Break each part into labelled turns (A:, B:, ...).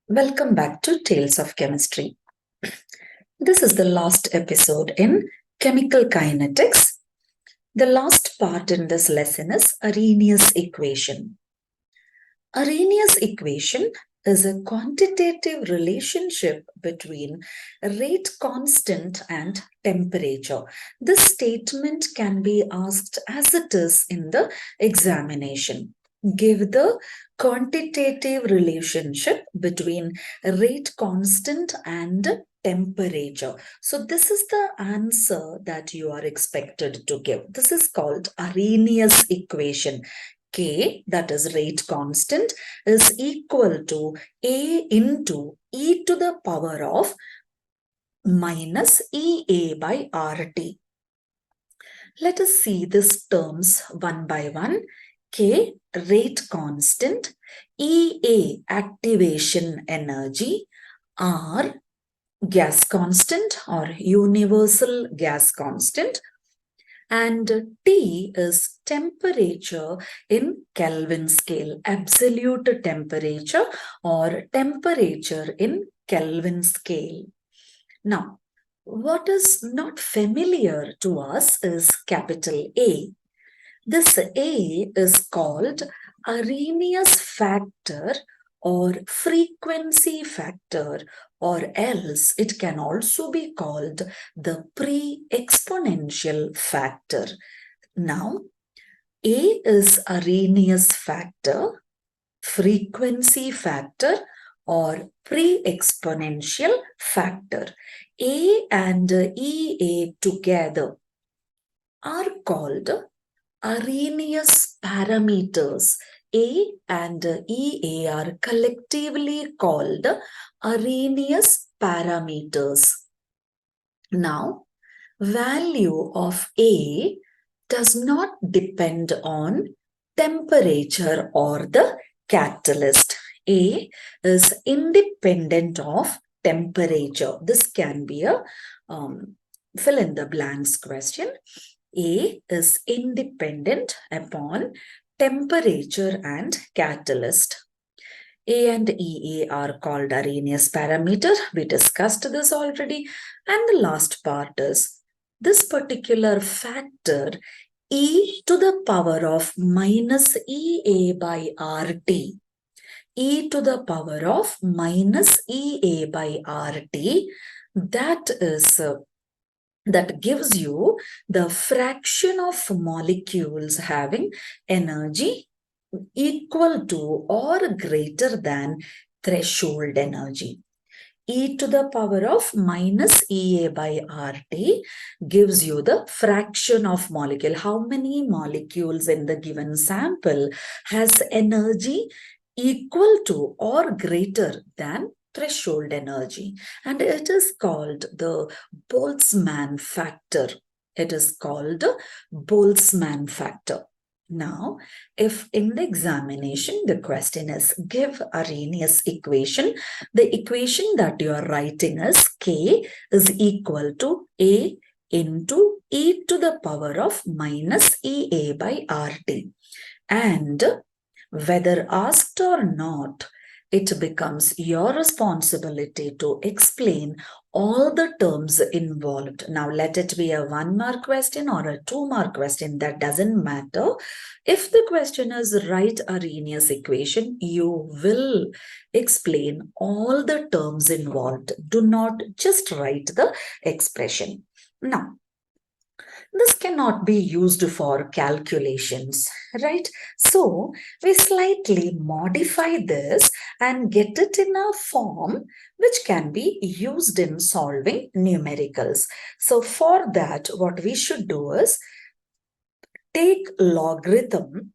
A: Welcome back to Tales of Chemistry. This is the last episode in chemical kinetics. The last part in this lesson is Arrhenius equation. Arrhenius equation is a quantitative relationship between rate constant and temperature. This statement can be asked as it is in the examination. Give the quantitative relationship between rate constant and temperature. So this is the answer that you are expected to give. This is called Arrhenius equation. K, that is rate constant, is equal to A into e to the power of minus EA by RT. Let us see these terms one by one. K, rate constant, EA, activation energy, R, gas constant or universal gas constant, and T is temperature in Kelvin scale, absolute temperature or temperature in Kelvin scale. Now, what is not familiar to us is capital A. This A is called Arrhenius factor or frequency factor, or else it can also be called the pre-exponential factor. Now, A is Arrhenius factor, frequency factor, or pre-exponential factor. A and EA together are called Arrhenius parameters. A and EA are collectively called Arrhenius parameters. Now, value of A does not depend on temperature or the catalyst. A is independent of temperature. This can be a fill in the blanks question. A is independent upon temperature and catalyst. A and EA are called Arrhenius parameter. We discussed this already. And the last part is this particular factor e to the power of minus EA by RT. E to the power of minus EA by RT, that gives you the fraction of molecules having energy equal to or greater than threshold energy. E to the power of minus EA by RT gives you the fraction of molecule. How many molecules in the given sample has energy equal to or greater than threshold energy, and it is called the Boltzmann factor. It is called Boltzmann factor. Now, if in the examination the question is give Arrhenius equation, the equation that you are writing is K is equal to A into e to the power of minus EA by RT. And whether asked or not, it becomes your responsibility to explain all the terms involved. Now, let it be a 1-mark question or a 2-mark question, that doesn't matter. If the question is write Arrhenius equation, you will explain all the terms involved. Do not just write the expression. Now, this cannot be used for calculations, right? So we slightly modify this and get it in a form which can be used in solving numericals. So for that, what we should do is take logarithm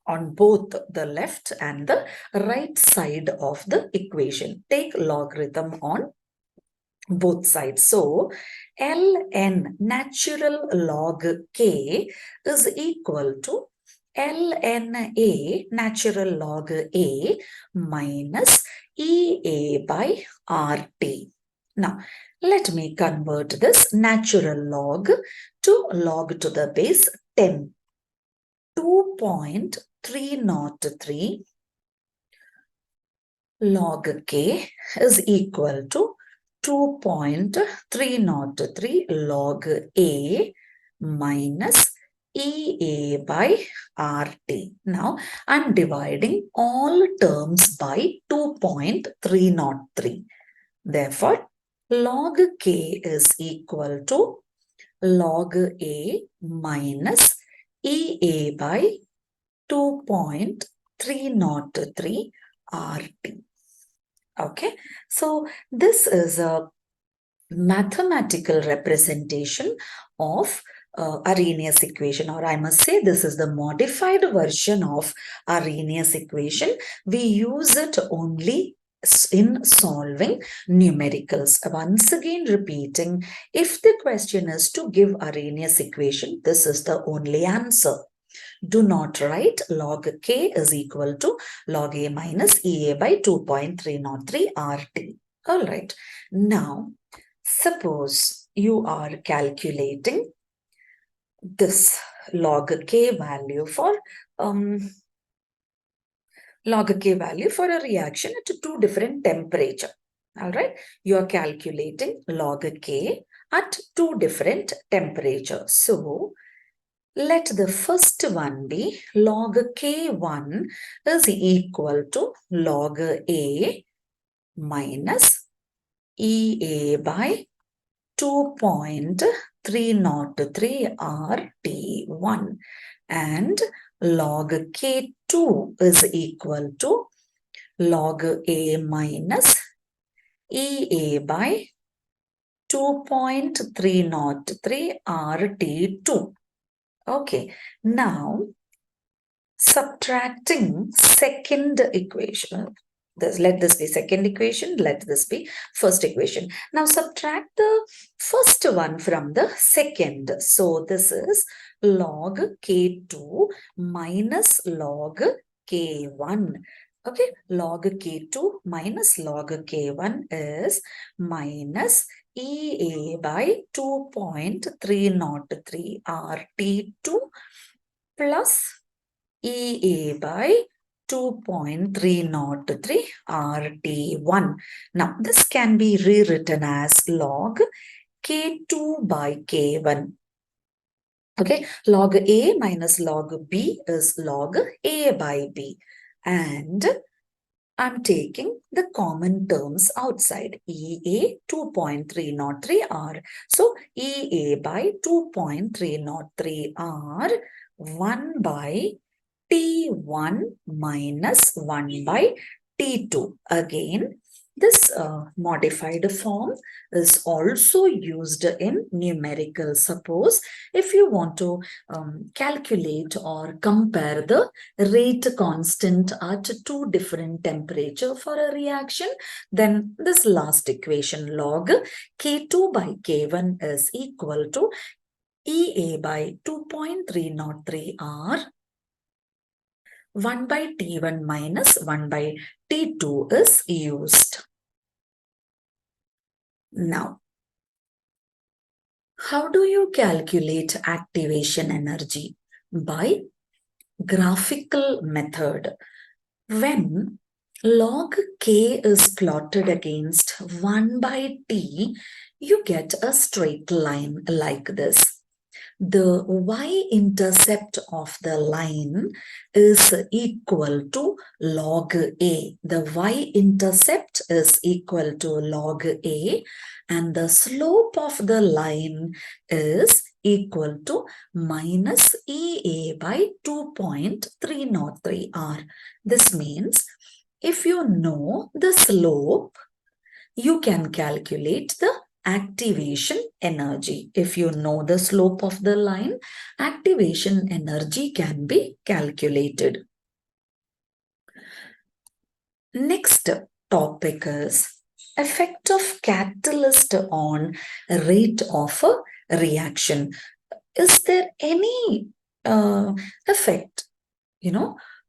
A: on both the left and the right side of the equation. Take logarithm on both sides. So ln natural log k is equal to ln a natural log a minus ea by rt. Now, let me convert this natural log to log to the base 10. 2.303 log K is equal to 2.303 log A minus EA by RT. Now, I'm dividing all terms by 2.303. Therefore, log K is equal to log A minus EA by 2.303 RT. Okay, so this is a mathematical representation of Arrhenius equation, or I must say this is the modified version of Arrhenius equation. We use it only in solving numericals. Once again repeating, if the question is to give Arrhenius equation, this is the only answer. Do not write log K is equal to log A minus EA by 2.303 RT. All right. Now, suppose you are calculating this log K value for a reaction at two different temperature. All right. You are calculating log K at two different temperatures. So, let the first one be log K1 is equal to log A minus EA by 2.303 RT1, and log K2 is equal to log A minus EA by 2.303 RT2. Okay, now subtracting second equation. Let this be second equation, let this be first equation. Now subtract the first one from the second. So this is log K2 minus log K1. Okay, log K2 minus log K1 is minus EA by 2.303 RT2 plus EA by 2.303 RT1. Now, this can be rewritten as log K2 by K1. Okay, log A minus log B is log A by B. And I'm taking the common terms outside. EA 2.303 R. So EA by 2.303 R 1 by T1 minus 1 by T2. Again, this modified form is also used in numerical. Suppose if you want to calculate or compare the rate constant at two different temperature for a reaction, then this last equation log K2 by K1 is equal to EA by 2.303 R 1 by T1 minus 1 by T2 is used. Now, how do you calculate activation energy? By graphical method. When log K is plotted against 1 by T, you get a straight line like this. The y-intercept of the line is equal to log A. The y-intercept is equal to log A, and the slope of the line is equal to minus EA by 2.303 R. This means if you know the slope, you can calculate the activation energy. If you know the slope of the line, activation energy can be calculated. Next topic is effect of catalyst on rate of a reaction. Is there any effect,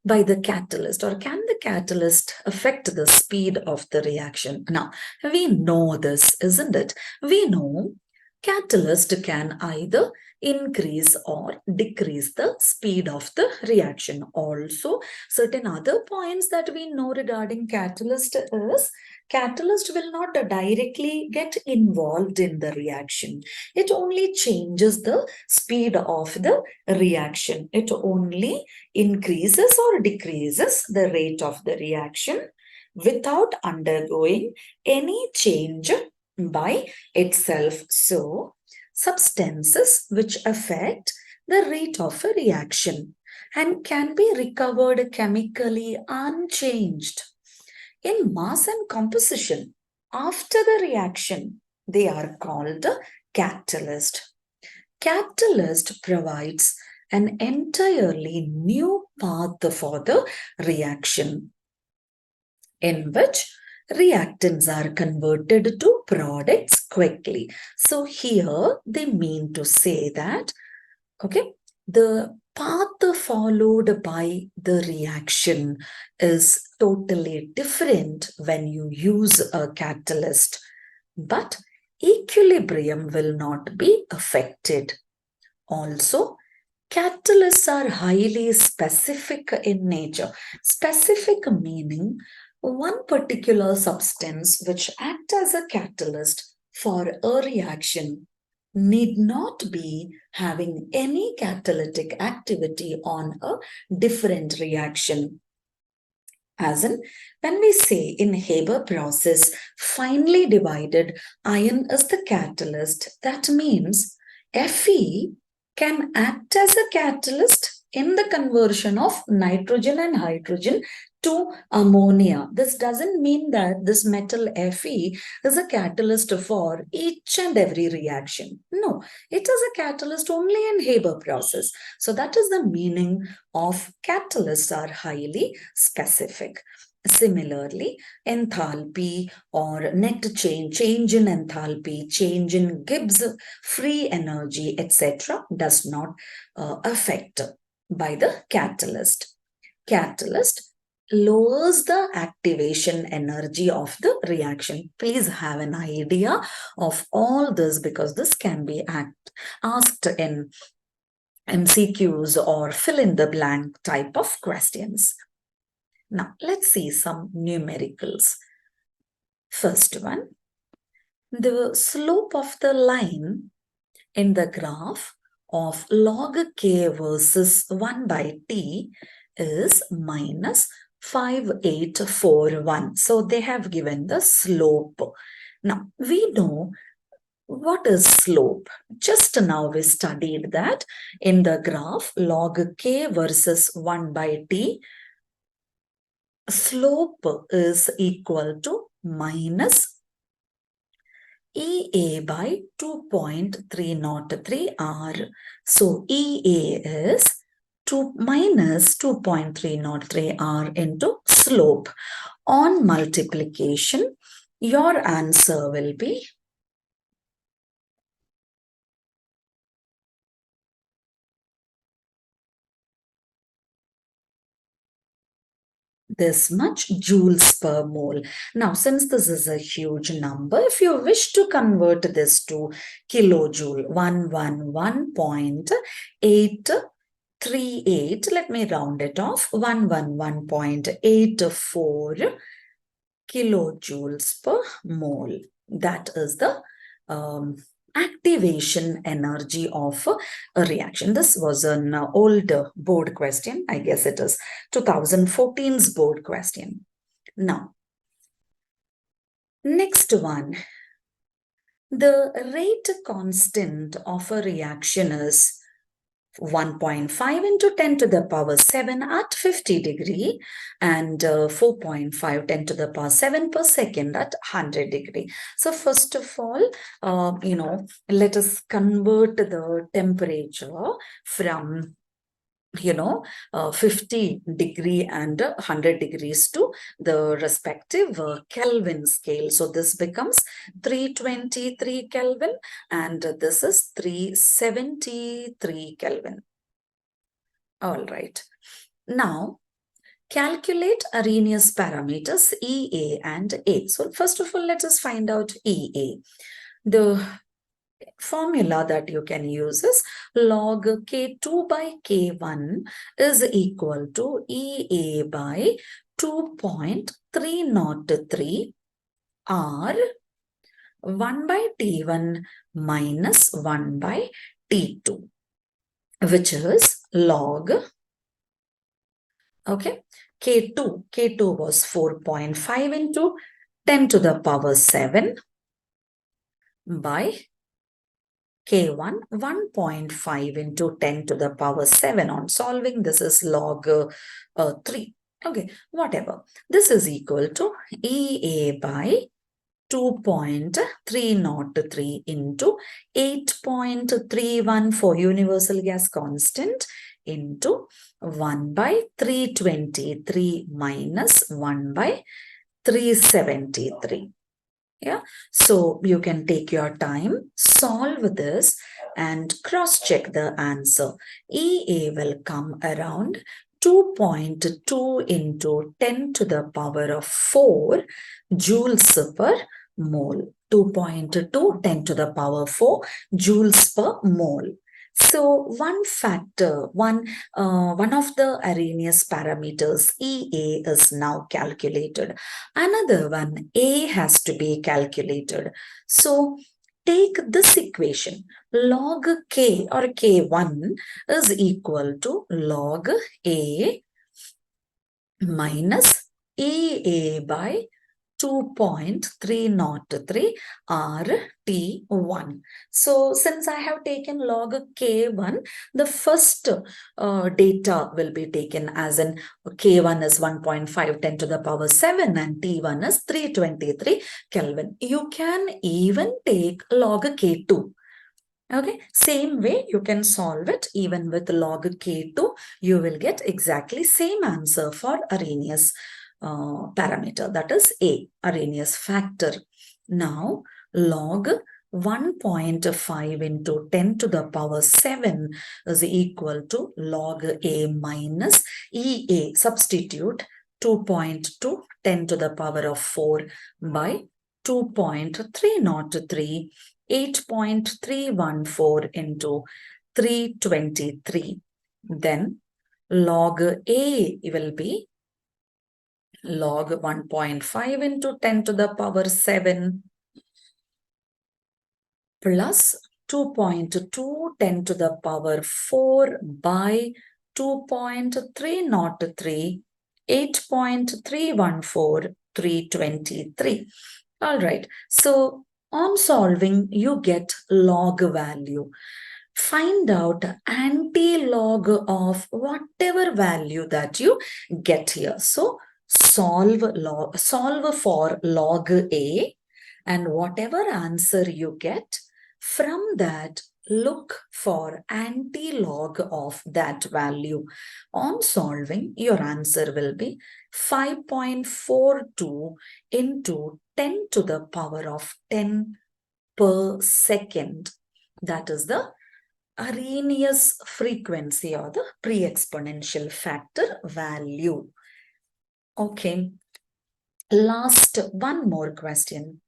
A: by the catalyst, or can the catalyst affect the speed of the reaction? Now, we know this, isn't it? We know catalyst can either increase or decrease the speed of the reaction. Also, certain other points that we know regarding catalyst is catalyst will not directly get involved in the reaction. It only changes the speed of the reaction. It only increases or decreases the rate of the reaction without undergoing any change by itself. So, substances which affect the rate of a reaction and can be recovered chemically unchanged in mass and composition after the reaction, they are called catalyst. Catalyst provides an entirely new path for the reaction in which reactants are converted to products quickly. So here they mean to say that, okay, the path followed by the reaction is totally different when you use a catalyst, but equilibrium will not be affected. Also, catalysts are highly specific in nature. Specific meaning one particular substance which acts as a catalyst for a reaction need not be having any catalytic activity on a different reaction. As in, when we say in Haber process, finely divided iron is the catalyst, that means Fe can act as a catalyst in the conversion of nitrogen and hydrogen to ammonia. This doesn't mean that this metal Fe is a catalyst for each and every reaction. No, it is a catalyst only in Haber process. So that is the meaning of catalysts are highly specific. Similarly, enthalpy or net change in enthalpy, change in Gibbs free energy, etc. does not affect by the catalyst. Catalyst lowers the activation energy of the reaction. Please have an idea of all this because this can be asked in MCQs or fill in the blank type of questions. Now, let's see some numericals. First one, the slope of the line in the graph of log k versus 1 by t is minus 5841. So they have given the slope. Now, we know what is slope. Just now we studied that in the graph log k versus 1 by t, slope is equal to minus EA by 2.303 R. So EA is minus 2.303 R into slope. On multiplication, your answer will be this much joules per mole. Now, since this is a huge number, if you wish to convert this to kilojoule, 111.838, let me round it off, 111.84 kilojoules per mole. That is the activation energy of a reaction. This was an old board question. I guess it is 2014's board question. Now, next one. The rate constant of a reaction is 1.5 into 10 to the power 7 at 50 degree and 4.5 10 to the power 7 per second at 100 degree. So first of all, let us convert the temperature from 50 degree and 100 degrees to the respective Kelvin scale. So this becomes 323 Kelvin and this is 373 Kelvin. All right. Now, calculate Arrhenius parameters EA and A. So first of all, let us find out EA. The formula that you can use is log K2 by K1 is equal to EA by 2.303 or 1 by T1 minus 1 by T2, which is log, okay, K2 was 4.5 into 10 to the power 7 by K1 1.5 into 10 to the power 7. On solving, this is log 3. Okay, whatever. This is equal to EA by 2.303 into 8.31 for universal gas constant into 1 by 323 minus 1 by 373. Yeah, so you can take your time, solve this and cross-check the answer. EA will come around 2.2 into 10 to the power of 4 joules per mole. 2.2 10 to the power 4 joules per mole. So one factor, one of the Arrhenius parameters, EA, is now calculated. Another one, A, has to be calculated. So take this equation, log K or K1 is equal to log A minus EA by 2.303 RT1. So since I have taken log K1, the first data will be taken as in K1 is 1.5 10 to the power 7 and T1 is 323 Kelvin. You can even take log K2. Okay, same way you can solve it even with log K2. You will get exactly same answer for Arrhenius parameter, that is A, Arrhenius factor. Now log 1.5 into 10 to the power 7 is equal to log A minus EA. Substitute 2.2 10 to the power of 4 by 2.303 8.314 into 323. Then log A will be log 1.5 into 10 to the power 7 plus 2.2 10 to the power 4 by 2.303 8.314 323. All right. So on solving, you get log value. Find out anti-log of whatever value that you get here. So solve for log A, and whatever answer you get, from that look for anti-log of that value. On solving, your answer will be 5.42 into 10 to the power of 10 per second. That is the Arrhenius frequency or the pre-exponential factor value. Okay, last one more question.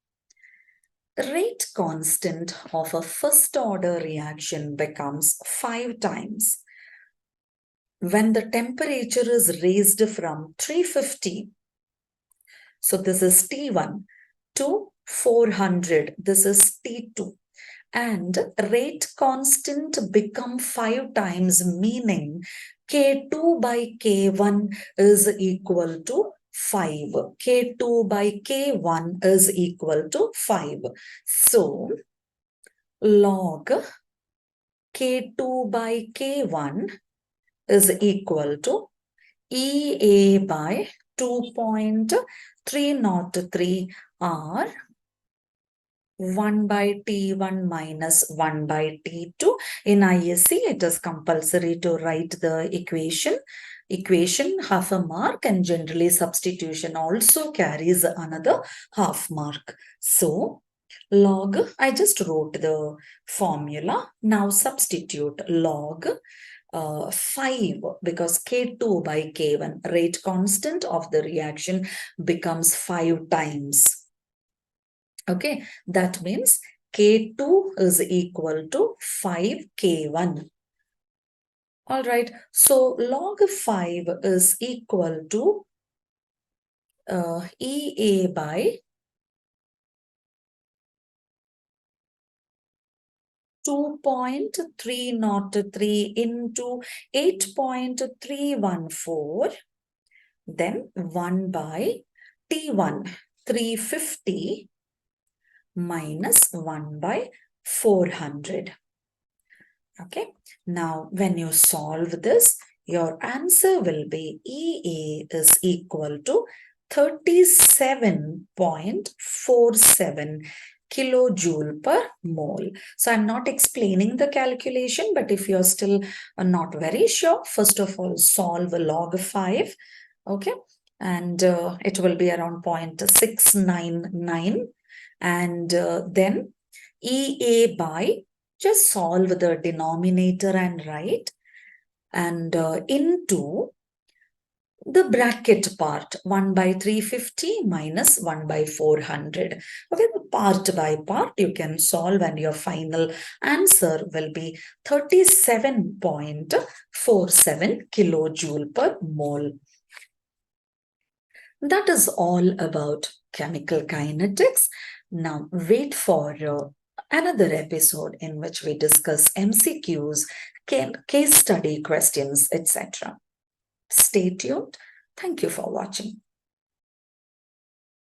A: Rate constant of a first order reaction becomes 5 times when the temperature is raised from 350. So this is T1 to 400. This is T2. And rate constant become 5 times, meaning K2 by K1 is equal to 5. K2 by K1 is equal to 5. So log K2 by K1 is equal to EA by 2.303 or 1 by T1 minus 1 by T2. In ISC, it is compulsory to write the equation half a mark, and generally substitution also carries another half mark. So log, I just wrote the formula. Now substitute log 5, because K2 by K1, rate constant of the reaction, becomes 5 times. Okay, that means K2 is equal to 5 K1. All right, so log 5 is equal to EA by 2.303 into 8.314, then 1 by T1, 350 minus 1 by 400. Okay, now when you solve this, your answer will be EA is equal to 37.47 kilojoule per mole. So I'm not explaining the calculation, but if you're still not very sure, first of all, solve log 5. Okay, and it will be around 0.699, and then EA by, just solve the denominator and write, and into the bracket part, 1 by 350 minus 1 by 400. Okay, the part by part you can solve, and your final answer will be 37.47 kilojoule per mole. That is all about chemical kinetics. Now wait for another episode in which we discuss MCQs, case study questions, etc. Stay tuned. Thank you for watching.